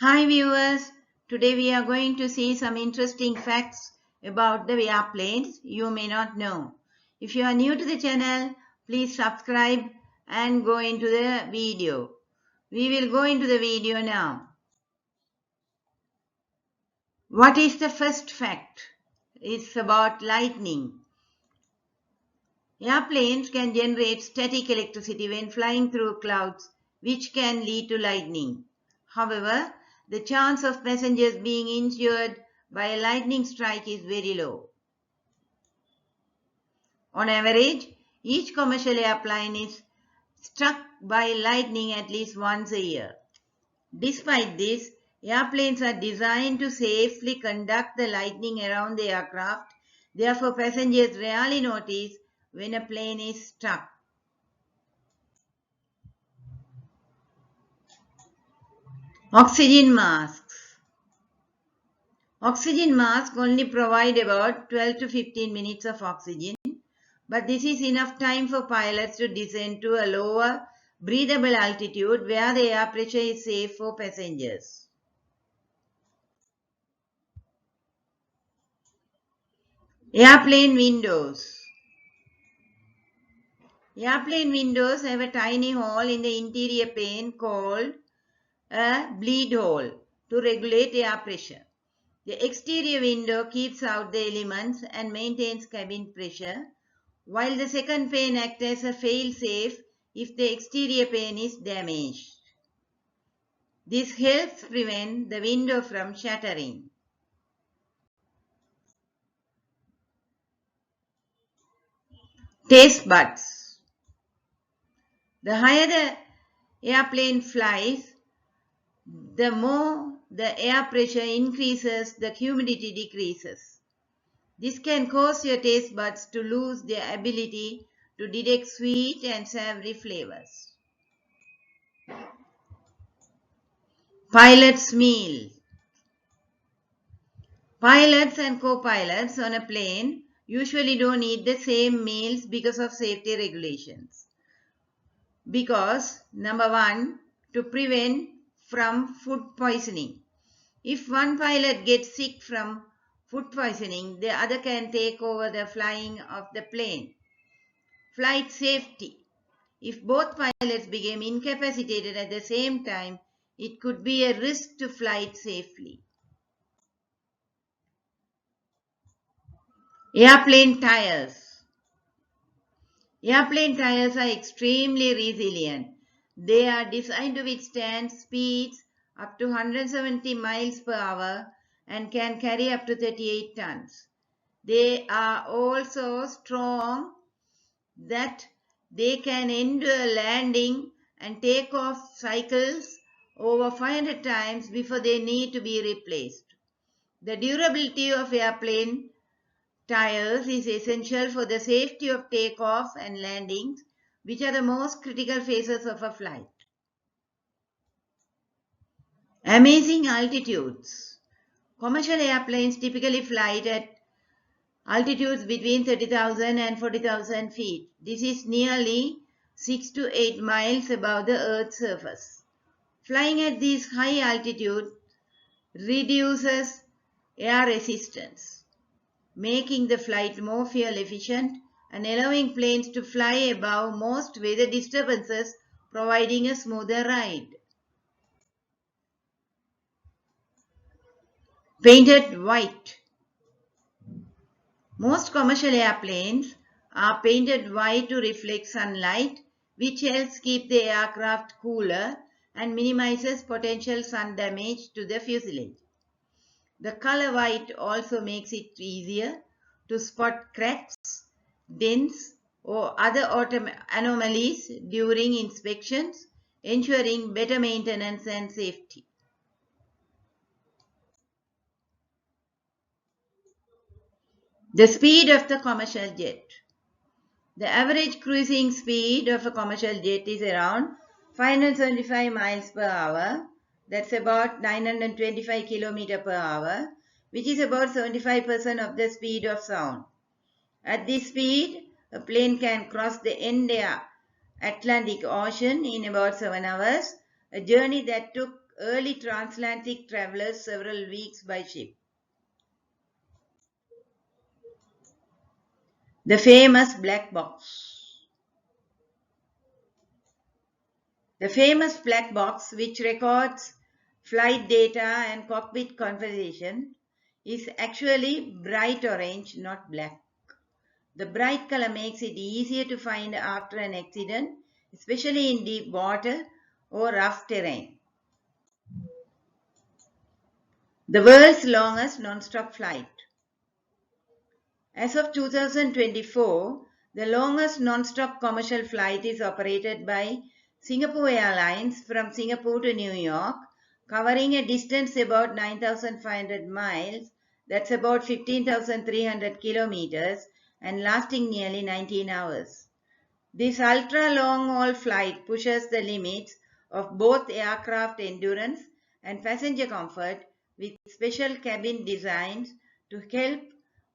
Hi viewers, today we are going to see some interesting facts about the airplanes you may not know. If you are new to the channel, please subscribe and go into the video. We will go into the video now. What is the first fact? It's about lightning. Airplanes can generate static electricity when flying through clouds, which can lead to lightning. However, the chance of passengers being injured by a lightning strike is very low. On average, each commercial airplane is struck by lightning at least once a year. Despite this, airplanes are designed to safely conduct the lightning around the aircraft. Therefore, passengers rarely notice when a plane is struck. Oxygen masks. Oxygen masks only provide about 12 to 15 minutes of oxygen, but this is enough time for pilots to descend to a lower, breathable altitude where the air pressure is safe for passengers. Airplane windows. Airplane windows have a tiny hole in the interior pane called a bleed hole to regulate air pressure. The exterior window keeps out the elements and maintains cabin pressure, while the second pane acts as a fail-safe if the exterior pane is damaged. This helps prevent the window from shattering. Taste buds. The higher the airplane flies, the more the air pressure increases, the humidity decreases. This can cause your taste buds to lose their ability to detect sweet and savory flavors. Pilot's meal. Pilots and co-pilots on a plane usually don't eat the same meals because of safety regulations. Because, number one, to prevent from food poisoning. If one pilot gets sick from food poisoning, the other can take over the flying of the plane. Flight safety. If both pilots became incapacitated at the same time, it could be a risk to flight safely. Airplane tires. Airplane tires are extremely resilient. They are designed to withstand speeds up to 170 miles per hour and can carry up to 38 tons. They are also strong that they can endure landing and takeoff cycles over 500 times before they need to be replaced. The durability of airplane tires is essential for the safety of takeoff and landings, which are the most critical phases of a flight. Amazing altitudes. Commercial airplanes typically fly at altitudes between 30,000 and 40,000 feet. This is nearly 6 to 8 miles above the Earth's surface. Flying at this high altitude reduces air resistance, making the flight more fuel efficient and allowing planes to fly above most weather disturbances, providing a smoother ride. Painted white. Most commercial airplanes are painted white to reflect sunlight, which helps keep the aircraft cooler and minimizes potential sun damage to the fuselage. The color white also makes it easier to spot cracks, dents, or other anomalies during inspections, ensuring better maintenance and safety. The speed of the commercial jet. The average cruising speed of a commercial jet is around 575 miles per hour. That's about 925 km per hour, which is about 75% of the speed of sound. At this speed, a plane can cross the entire Atlantic Ocean in about 7 hours, a journey that took early transatlantic travelers several weeks by ship. The famous black box. The famous black box, which records flight data and cockpit conversation, is actually bright orange, not black. The bright color makes it easier to find after an accident, especially in deep water or rough terrain. The world's longest non-stop flight. As of 2024, the longest non-stop commercial flight is operated by Singapore Airlines from Singapore to New York, covering a distance about 9,500 miles, that's about 15,300 kilometers, and lasting nearly 19 hours. This ultra-long-haul flight pushes the limits of both aircraft endurance and passenger comfort with special cabin designs to help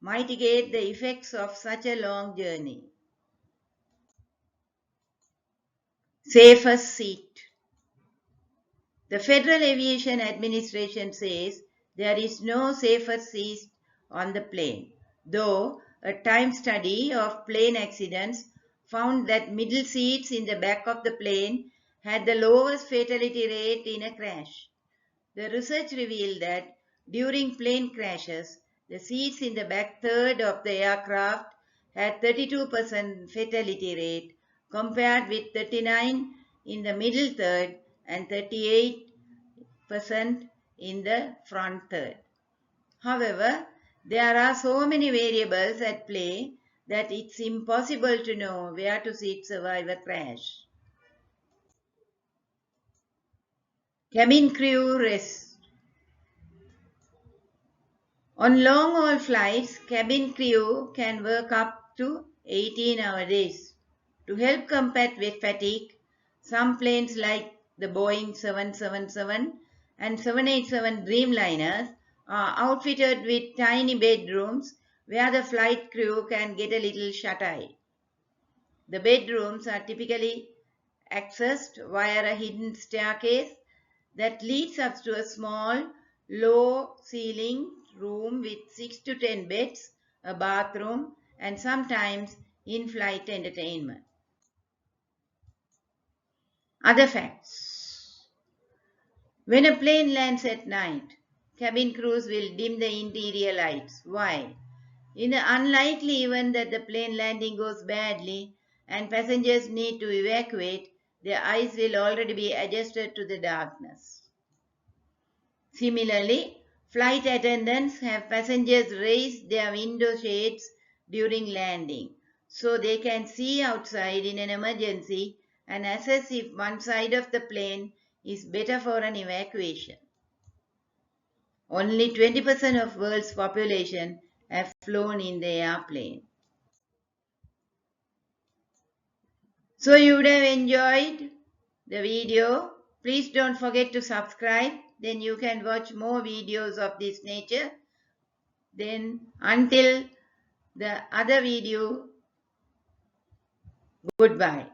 mitigate the effects of such a long journey. Safest seat. The Federal Aviation Administration says there is no safer seat on the plane, though a time study of plane accidents found that middle seats in the back of the plane had the lowest fatality rate in a crash. The research revealed that during plane crashes, the seats in the back third of the aircraft had 32% fatality rate compared with 39% in the middle third and 38% in the front third. However, there are so many variables at play that it's impossible to know where to survive a crash. Cabin crew rest. On long-haul flights, cabin crew can work up to 18-hour days. To help combat with fatigue, some planes like the Boeing 777 and 787 Dreamliners are outfitted with tiny bedrooms where the flight crew can get a little shut-eye. The bedrooms are typically accessed via a hidden staircase that leads up to a small, low-ceilinged room with 6 to 10 beds, a bathroom, and sometimes in-flight entertainment. Other facts. When a plane lands at night, cabin crews will dim the interior lights. Why? In the unlikely event that the plane landing goes badly and passengers need to evacuate, their eyes will already be adjusted to the darkness. Similarly, flight attendants have passengers raise their window shades during landing so they can see outside in an emergency and assess if one side of the plane is better for an evacuation. Only 20% of world's population have flown in the airplane. So you would have enjoyed the video. Please don't forget to subscribe. Then you can watch more videos of this nature. Then until the other video, goodbye.